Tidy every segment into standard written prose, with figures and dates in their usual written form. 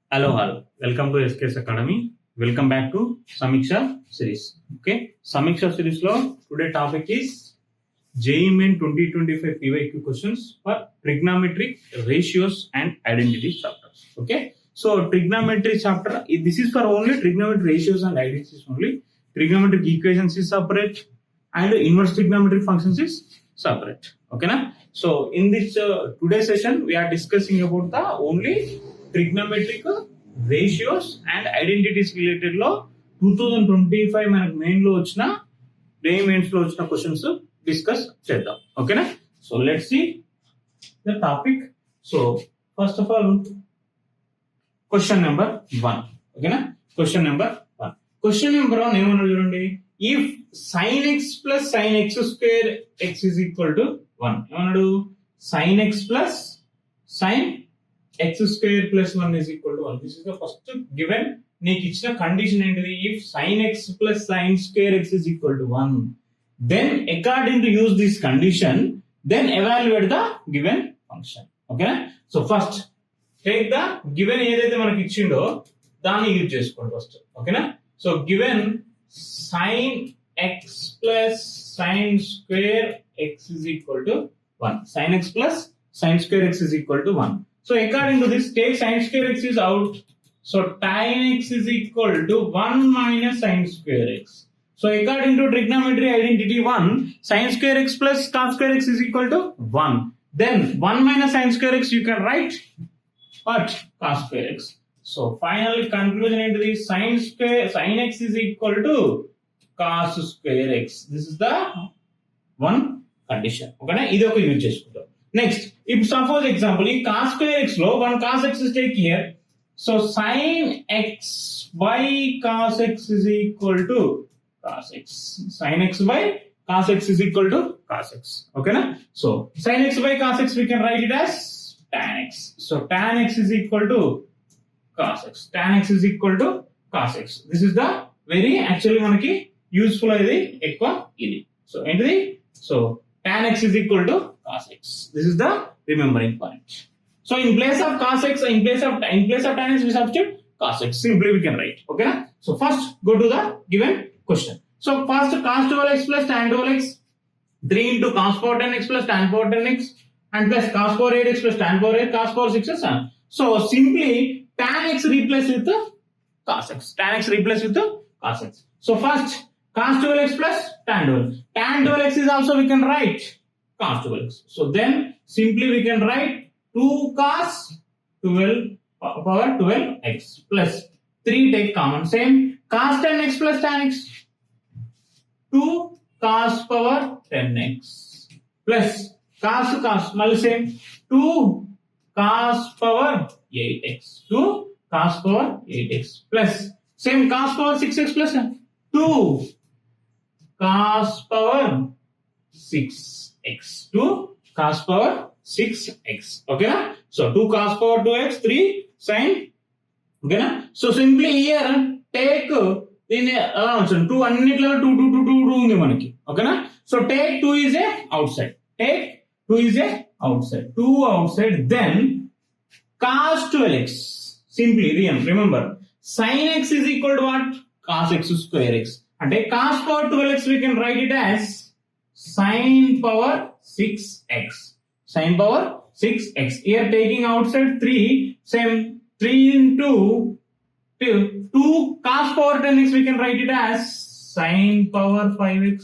Hello, all. Welcome to SKS Academy. Welcome back to Samiksha series. Okay, Samiksha series lo today topic is JEE Main 2025 PYQ questions for trigonometric ratios and identity chapters. Okay, so trigonometry chapter, this is for only trigonometric ratios and identities only. Trigonometric equations is separate and inverse trigonometric functions is separate. Okay, na? So in this today's session we are discussing about the only trigonometric ratios and identities related లో 2025 మనకు main లో వచ్చిన mains లో వచ్చిన questions discuss చేద్దాం. ఓకేనా? So let's see the topic. So first of all question number 1. ఓకేనా? Question number 1 ఏమన్నా చూడండి. If sin x plus sin x square x is equal to 1 ఏమన్నాడు? sin x plus sin x square plus 1 is equal to 1. This is the first given. నీకు ఇచ్చిన condition ఏంటిది? If sin x plus sin square x is equal to 1, then according to use this condition, then evaluate the given function. Okay? So first take the given ఏదైతే మనకి ఇచ్చిండో దాన్ని use చేసుకోండి first. ఓకేనా? So given sin x plus sin square x is equal to 1. Sin x plus sin square x is equal to 1. So according to this, take sin square x is out. So tan x is equal to 1 minus sin square x. So according to trigonometry identity 1, sin square x plus cos square x is equal to 1. Then 1 minus sin square x you can write what? Cos square x. So finally conclusion into this, sin x is equal to cos square x. This is the one condition. Okay, ఇది ఒక use చేసుకుంటాం. Next, if suppose example, in cos square x లో 1 cos x is take here. So sin x by cos x is equal to cos x. Sin x by cos x is equal to cos x. Okay na? So sin x by cos x we can write it as tan x. So tan x is equal to cos x. Tan x is equal to cos x. This is the very actually మనకి useful అయ్యేది ఎక్కువ ఇది. So ఏంటిది? So tan x is equal to cos x. This is the remembering point. So in place of cos x, in place of tan x, we substitute cos x. Simply we can write. Okay. So first go to the given question. So first cos 12x plus tan 12x, 3 into cos power 10x plus tan power 10x, and plus cos power 8x plus tan power 8, cos power 6 and so simply tan x replace with the cos x. Tan x replace with the cos x. So first cos 12x plus tan 12. Tan 12x is also we can write cos 12x. So then simply we can write 2 cos 12 power 12x plus 3 take common, same cos 10x plus tan x, 2 cos power 10x plus cos మళ్ళీ same 2 cos power 8x, 2 cos power 8x plus same cos power 6x plus 2 cos power 6x, 2 cos power 6x. Okay na? So 2 cos power 2x, 3 sin. Okay na? So simply here take దీన్ని అలా ఉంచండి. 2 అన్నిట్లో 2 ఉంది మనకి. Okay na? So take 2 is a outside. Take 2 is a outside. 2 outside. Then cos 12x. Simply remember sin x is equal to what? Cos x square x. అంటే cos power 12x we can write it as sin power 6x. Sin power 6x. Here taking outside 3, same 3 into 2 cos power 10x we can write it as sin power 5x.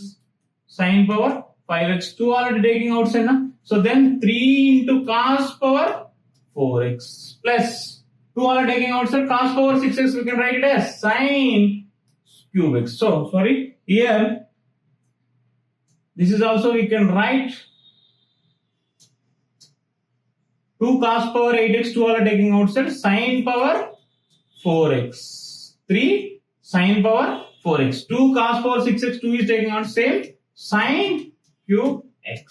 Sin power 5x. 2 already taking outside na? So then 3 into cos power 4x plus 2 already taking outside cos power 6x we can write it as sin cube x. So sorry, here this is also we can write 2 cos power 8x, 2 are taking outside sin power 4x, 3 sin power 4x, 2 cos power 6x, 2 is taking out same sin cube x,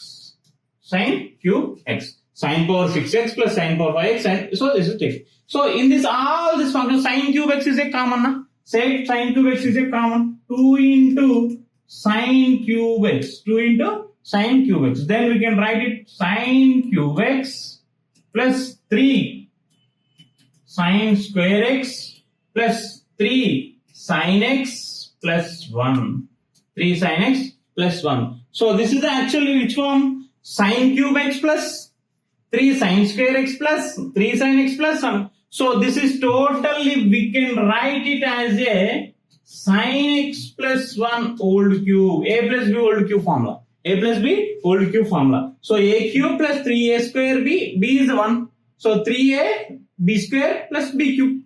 sin cube x, sin power 6x plus sin power 5x, and so this is taken. So in this all this function sin cube x is a common na? Say sin cube x is a common, 2 into sin cube x, 2 into sin cube x, then we can write it sin cube x plus 3 sin square x plus 3 sin x plus 1. 3 sin x plus 1. So this is the actually which form? Sin cube x plus 3 sin square x plus 3 sin x plus 1. So this is totally, we can write it as a sin x plus 1 whole cube. A plus b whole cube formula. A plus b whole cube formula. So a cube plus 3a square b. B is 1. So 3a b square plus b cube.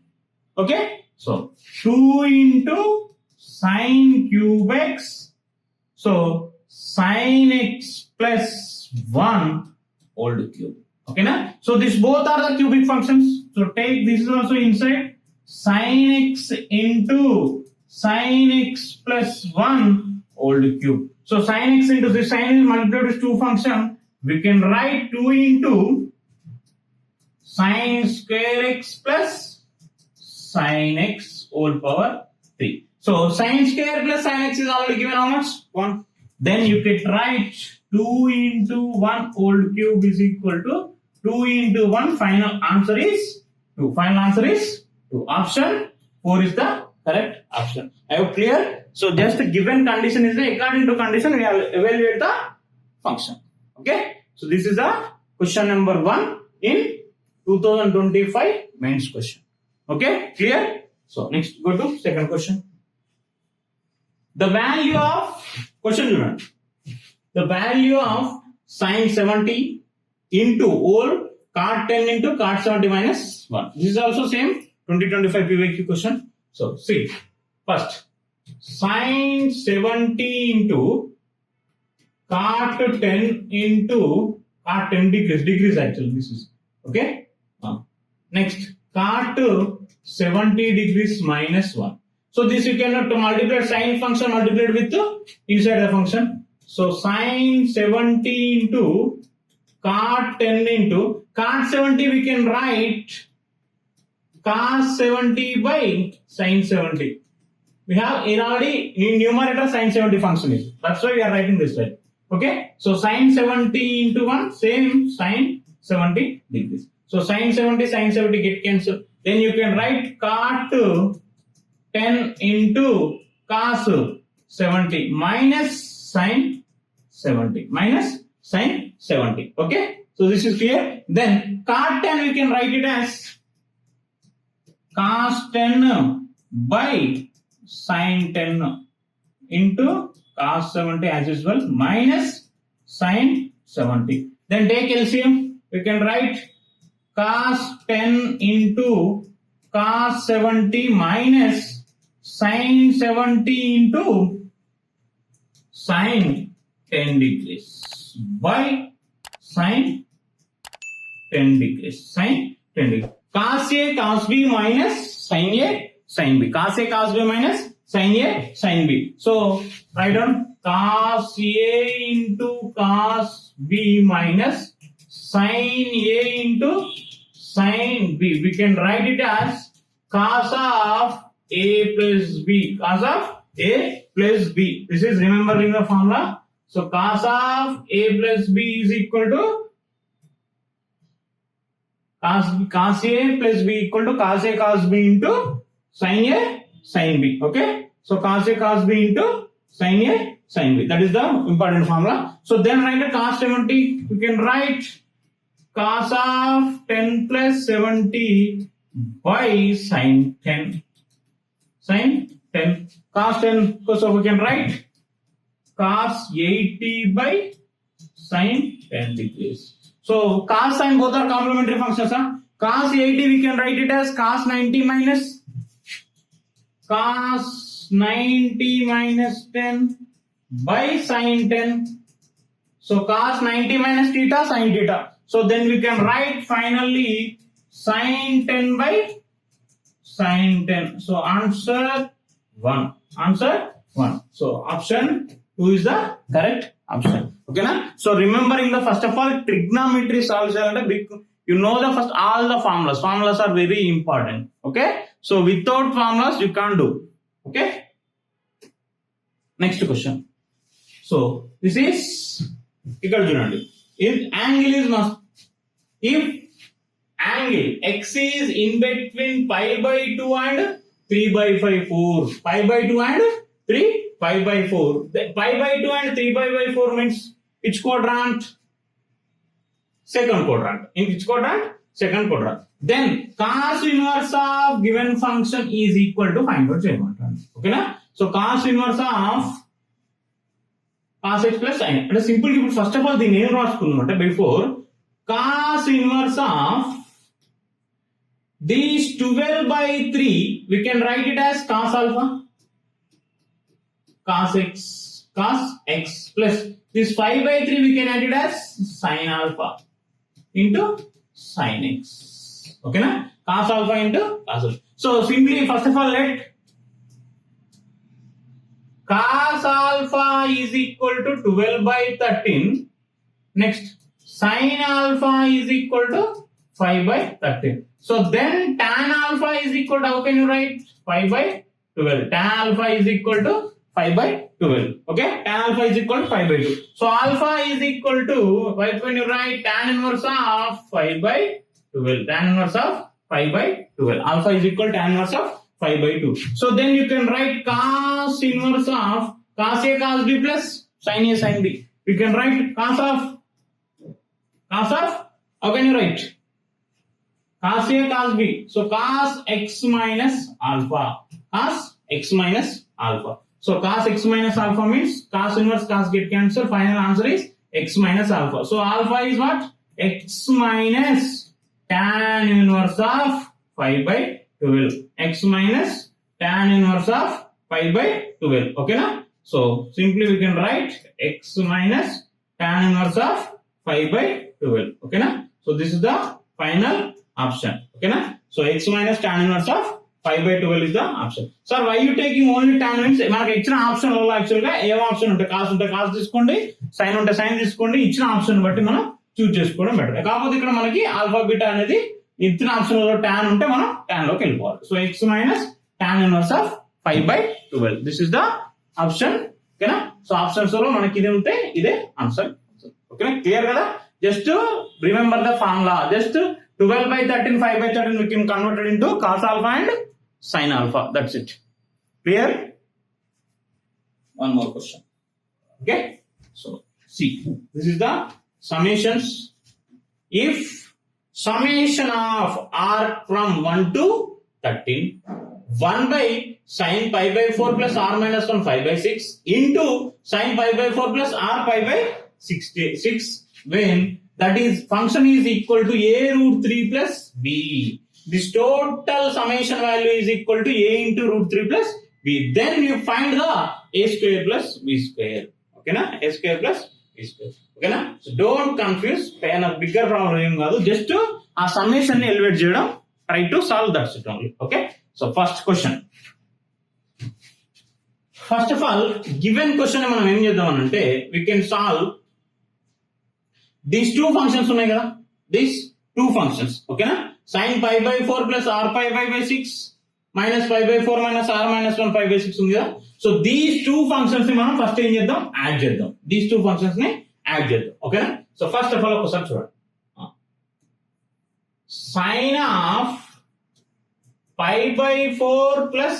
Okay. So 2 into sin cube x. So sin x plus 1 whole cube. Okay na? So these both are the cubic functions. So take this is also inside sin x into sin x plus 1 whole cube. So sin x into this sin is multiplied with 2 function. We can write 2 into sin square x plus sin x whole power 3. So sin square plus sin x is already given how much? 1. Then you can write 2 into 1 whole cube is equal to 2 into 1. Final answer is 2. Final answer is 2. Option 4 is the correct option. I hope clear? So just the given condition is the according to condition we have evaluate the function. Okay? So this is the question number 1 in 2025 mains question. Okay? Clear? So next go to second question. The value of question unit. The value of sin 70 into whole cot 10 into cot 70 minus 1. This is also same 2025 PYQ question. So see, first sin 70 into cot 10 into cot 10 degrees actually this is okay. Next cot 70 degrees minus 1. So this you cannot multiply sin function multiplied with inside the function. So sin 70 into cot 10 into cot 70 we can write cos 70 by sin 70. We have in already in numerator sin 70 function is. That's why we are writing this way. Okay. So sin 70 into 1 same sin 70 degrees. So sin 70 get cancelled. Then you can write cot 10 into cos 70 minus sin 70 minus sin 70. Okay. So this is clear. Then cot 10 we can write it as cos 10 by sin 10 into cos 70 as usual minus sin 70. Then take LCM. We can write cos 10 into cos 70 minus sin 70 into sin 10 degrees by sin 10 degrees. Sin 10 degrees. Cos A cos B minus sin A sin B. Cos A cos B minus sin A sin B. So write down cos A into cos B minus sin A into sin B. We can write it as cos of A plus B. Cos of A plus B. This is remembering the formula. So cos of A plus B is equal to cos A plus B equal to cos A cos B into sin A sin B. Okay. So cos A cos B into sin A sin B. That is the important formula. So then write a cos 70. We can write cos of 10 plus 70 by sin 10. Sin 10. Cos 10. So we can write cos 80 by sin 10 degrees. So cos sin both are complementary functions. Cos 80 we can write it as cos 90 minus 10 by sin 10. So cos 90 minus theta sin theta. So then we can write finally sin 10 by sin 10. So answer 1. Answer 1. So option 2 is the correct option. Okay na? So remembering the first of all trigonometry solves you know the first all the formulas. Formulas are very important. Okay. So without formulas you can't do. Okay. Next question. So this is ఇక్కడ చూడండి. If angle x is in between pi by 2 and 3 by 5 4. Pi by 2 and 3 pi by 4. Pi by 2 and 3 pi by 4 means which quadrant? Second quadrant. In which quadrant? Second quadrant. Then cos inverse of given function is equal to find out చేయమంటాను. ఓకేనా? So cos inverse of cos x plus sin. అంటే simple ఇప్పుడు first of all దీన్ని ఏం రాసుకుందాం అంటే before cos inverse of these 12 by 3 we can write it as cos alpha cos x plus this 5 by 3 we can add it as sin alpha into sin x. Okay na? Cos alpha into cos alpha. So simply first of all let cos alpha is equal to 12 by 13. Next sin alpha is equal to 5 by 13. So then tan alpha is equal to, how can you write? 5 by 12. Tan alpha is equal to 5 by 12. Okay? Tan alpha is equal to 5 by 2. So alpha is equal to, when you write tan inverse of 5 by 12. Tan inverse of 5 by 12. Alpha is equal to tan inverse of 5 by 2. So then you can write cos inverse of cos A cos B plus sin A sin B. You can write cos of, how can you write? Cos A cos B. So cos x minus alpha. Cos x minus alpha. So cos x minus alpha means cos inverse cos get cancelled. Final answer is x minus alpha. So alpha is what? X minus tan inverse of 5 by 12. X minus tan inverse of 5 by 12. Okay na? So simply we can write x minus tan inverse of 5 by 12. Okay na? So this is the final option. Okay na? So x minus tan inverse of 5 by 12 is the option. Sir, why you taking only tan means మనకి ఇచ్చిన option వల్ల actual గా ఏ option ఉంటే cos తీసుకోండి, sign ఉంటే sign తీసుకోండి, ఇచ్చిన option బట్టి మనం చూస్ చేసుకోవడం బెటర్. కాకపోతే ఇక్కడ మనకి ఆల్ఫా బీటా అనేది ఇచ్చిన ఆప్షన్ లో టాన్ ఉంటే మనం టాన్ లోకి వెళ్ళిపోవాలి. So x minus tan inverse of 5 by 12. This is the option. ఓకేనా? సో ఆప్షన్స్ లో మనకి ఇది ఉంటే ఇదే ఆన్సర్. ఓకేనా? క్లియర్ కదా? Just remember the formula. Just 12 by 13, 5 by 13 we can convert it into cos alpha and sin alpha. That's it. Clear? One more question. Okay? So, see. This is the summations. If summation of r from 1 to 13, 1 by sin pi by 4 plus r minus 1 5 by 6 into sin pi by 4 plus r pi by 6 when that is function is equal to a root 3 plus b. This total summation value is equal to a into root 3 plus b. Then you find the a square plus b square. Okay na? A square plus b square. Okay na? So don't confuse. Payna bigger problem em kaadu. Just a summation ni elevate cheyadam. Try to solve that it only. Okay? So first question. First of all, given question ni manam em cheddam ante we can solve these two functions ఉన్నాయి కదా, these two functions. ఓకేనా? sin pi by 4 plus r pi by 6 minus pi by 4 minus r minus 1 pi by 6 ఉంది కదా. So these two functions ని మనం first ఏం చేద్దాం? Add చేద్దాం. దీస్ టూ ఫంక్షన్స్ ని యాడ్ చేద్దాం. ఓకేనా? సో ఫస్ట్ ఆఫ్ ఆల్ ఒకసారి చూడండి. sin of pi by 4 plus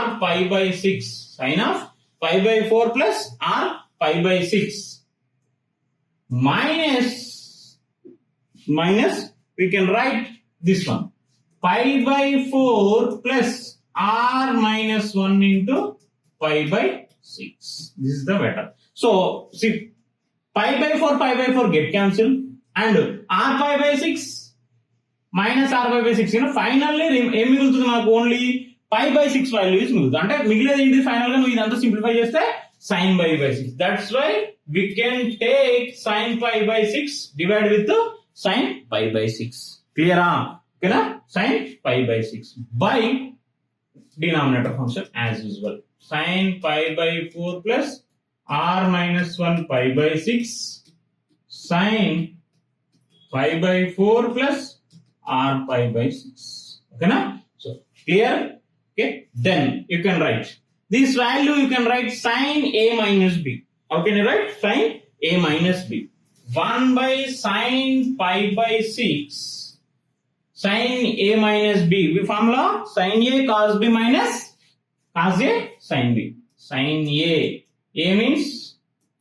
r pi by 6. sin of pi by 4 plus r pi by 6 minus we can write this one pi by 4 plus r minus 1 into pi by 6. This is the better. So see, pi by 4 get cancelled and r pi by 6 minus r pi by 6, finally ఏం మిగులుతుంది నాకు? Only pi by 6 values మిగులుతుంది. అంటే మిగిలేదు ఏంటి? Final గా నువ్వు ఇదంతా simplify చేస్తే sin pi by 6. That's why we can take sin pi by 6 divided with sin pi by 6. Clear? Okay na? Sin pi by 6 by denominator function as usual. Sin pi by 4 plus r minus 1 pi by 6 sin pi by 4 plus r pi by 6. Okay na? So clear? Okay. Then you can write this value. You can write sin a minus b. How can you write? Sin a minus b. 1 by sin pi by 6 sin A minus B. We formula sin A cos B minus cos A sin B. Sin A. A means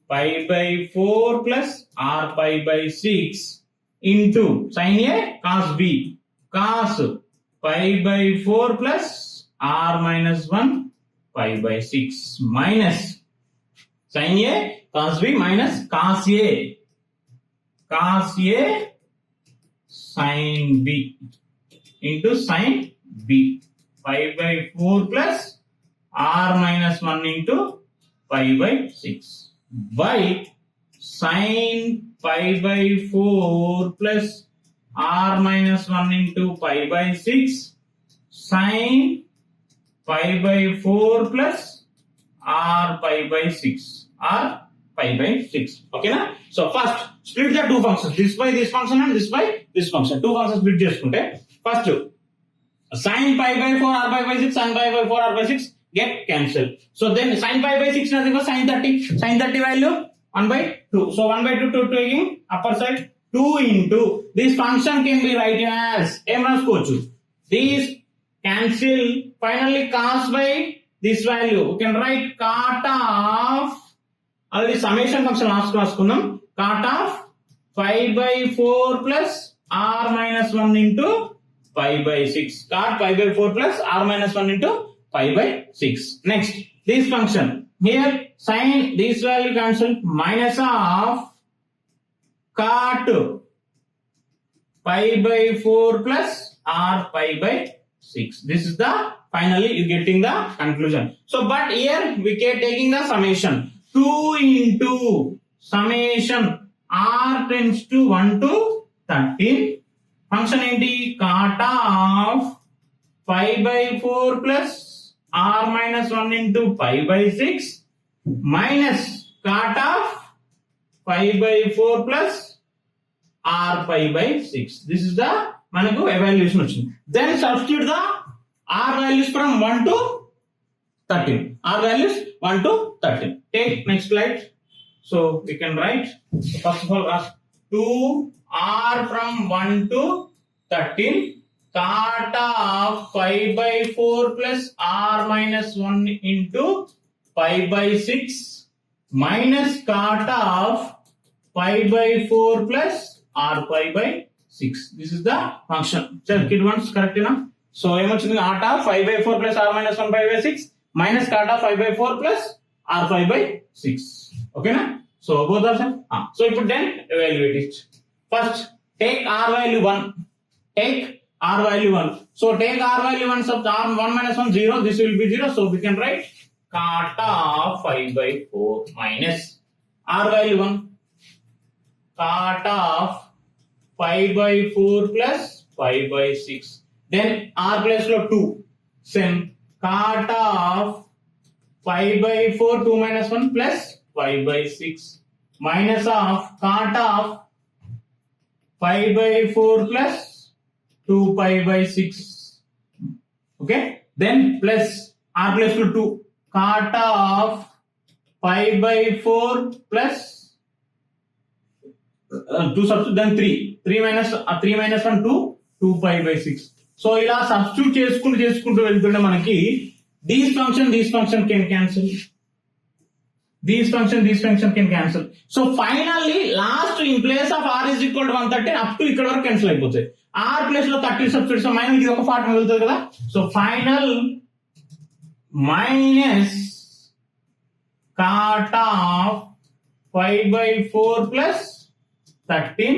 pi by 4 plus r pi by 6 into sin A cos B. Cos pi by 4 plus r minus 1 pi by 6 minus sin A cos B minus cos A sin B into sin B. Pi by 4 plus r minus 1 into pi by 6 by sin pi by 4 plus r minus 1 into pi by 6 sin pi by 4 plus r pi by 6 r pi by 6. Okay na? So first split the two functions, this by this function and this by this function. Two functions split చేసుకుంటే first sin pi by 4 r pi by 6 sin pi by 4 r by 6 get cancelled. So then sin pi by 6 nothing but sin 30 value 1 by 2. So 1 by 2 taking upper side 2 into this function can be written as m రాసుకోవచ్చు. These cancel, finally cos by this value we can write cot of already summation function last రాసుకుందాం. Cot of pi by 4 plus r minus 1 into pi by 6. Cot pi by 4 plus r minus 1 into pi by 6. Next, this function here sin this value cancel minus of cot pi by 4 plus r pi by 6. This is the finally you getting the conclusion. So but here we are taking the summation 2 into summation r tends to 1 to 13. Function ఏంటి cot of pi by 4 plus r minus 1 into pi by 6 minus cot of pi by 4 plus r pi by 6. This is the మనకు evaluation వచ్చింది. Then substitute the r values from 1 to 13. R values 1 to 13. Take next slide. So we can write first of all 2r from 1 to 13 cot of pi by 4 plus r minus 1 into pi by 6 minus cot of pi by 4 plus r pi by 6. This is the function. Check it once correct enough. So ఏమొచ్చింది cot of 5 by 4 plus r minus 1 pi by 6 minus cot of 5 by 4 plus r 5 by 6. Okay na? So both are same. So ఇప్పుడు then evaluate it. First take r value 1. Take r value 1. So take r value 1 sub r 1 minus 1 0. This will be 0. So we can write cot of 5 by 4 minus r value 1. Cot of 5 by 4 plus 5 by 6. Then r place lo 2. Same. Cot of 5 by 4 2 minus 1 plus 5 by 6 minus of cot of 5 by 4 plus 2 pi by 6. Okay. Then plus r plus to 2. Cot of 5 by 4 plus 2 substitute then 3. 3 minus 1 2 pi by 6. So ఇలా substitute చేసుకుంటూ వెళ్తుంటే మనకి these function can cancel. These function can cancel. So finally last in place of r is equal to 130 up to ఇక్కడ వరకు cancel అయిపోతాయి. r place లో 30 substitute so minus ఇది ఒక part మిగులుతుంది కదా. So final minus cot of 5 by 4 plus 13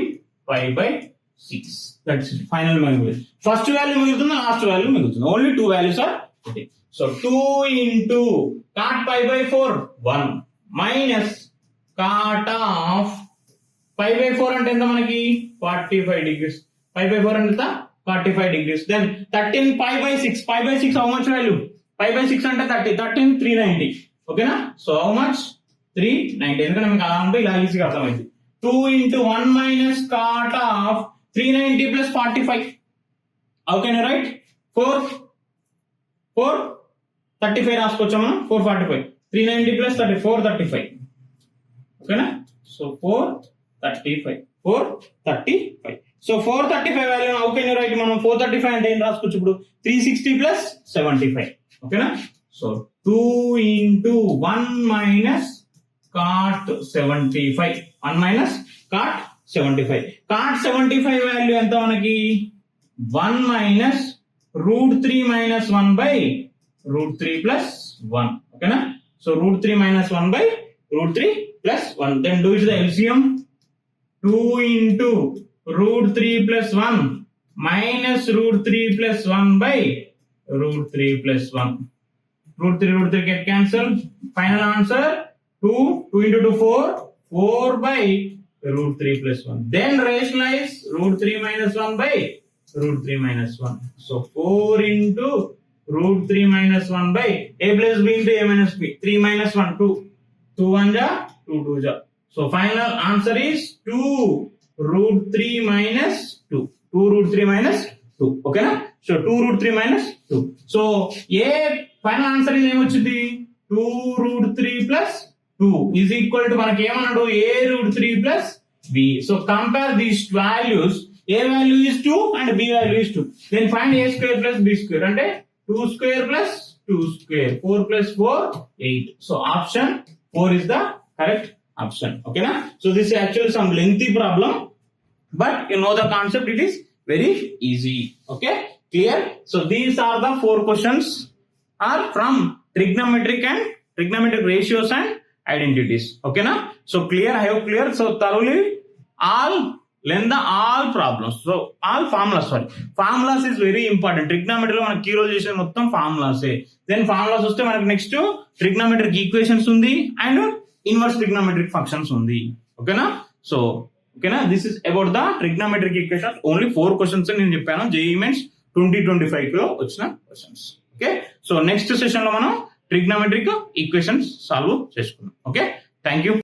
pi by 6. That's it. Final value. First value మిగులుతుంది, last value మిగులుతుంది. Only two values are okay. So 2 into cot pi by 4 1 minus cot of pi by 4 అంటే ఎంత మనకి 45 degrees. Pi by 4 అంటే ఎంత 45 degrees. Then 13 pi by 6. Pi by 6 how much value? Pi by 6 అంటే 30. 13 390. ఓకేనా? So how much? 390. ఎందుకంటే మీకు అలా ఉంటే ఇలా ఈజీగా అర్థమైంది. 2 into 1 minus cot of 390 plus 45. How can you write? 435 రాసుకోవచ్చా మనం? 445. 390 plus 435. ఓకేనా? So 435. So 435 value how can you right? మనం 435 అంటే ఏం రాసుకోవచ్చు ఇప్పుడు? 360 ప్లస్ 75. ఓకేనా? So 2 into 1 minus cot 75. 1 minus cot 75. Cot 75 value ఎంత మనకి? 1 minus √3 minus 1 by √3 plus 1. ఓకేనా? So √3 minus 1 by √3 plus 1. Then do it the LCM. 2 into √3 plus 1 minus √3 plus 1 by √3 plus 1. √3 get cancelled. Final answer 2 into 2 4 by √3 plus 1. Then rationalize √3 minus 1 by √3 minus 1. So 4 into √3 minus 1 by a plus b into a minus b. 3 minus 1 2. 2 1 ja 2 2 ja. So final answer is 2 √3 minus 2. 2 √3 minus 2. Okay na? So 2 √3 minus 2. So a final answer is ఏమొచ్చింది? 2 √3 plus 2 is equal to మనకి ఏమన్నాడు? a √3 plus b. So compare these values. A value is 2 and b value is 2. Then find a square plus b square. అంటే 2 square plus 2 square. 4 plus 4 8. So option 4 is the correct option. Okay na? So this is actually some lengthy problem, but you know the concept. It is very easy. Okay, clear? So these are the 4 questions are from trigonometric ratios and identities. Okay na? So clear? I hope clear. So thoroughly all learn the all problems. So all formulas. Formulas is very important. Trigonometry లో మనకి key role చేసే మొత్తం formulas. Then formulas వస్తే మనకి next trigonometric equations ఉంది and inverse trigonometric functions ఉంది. ఓకేనా? So ఓకేనా, this is about the trigonometric equations. Only 4 questions నేను చెప్పాను. జేఈఈ మెయిన్స్ 2025 లో వచ్చిన questions. Okay, so next session లో మనం ట్రిగ్నోమెట్రిక్ ఈక్వేషన్స్ సాల్వ్ చేసుకుందాం. Okay, thank you.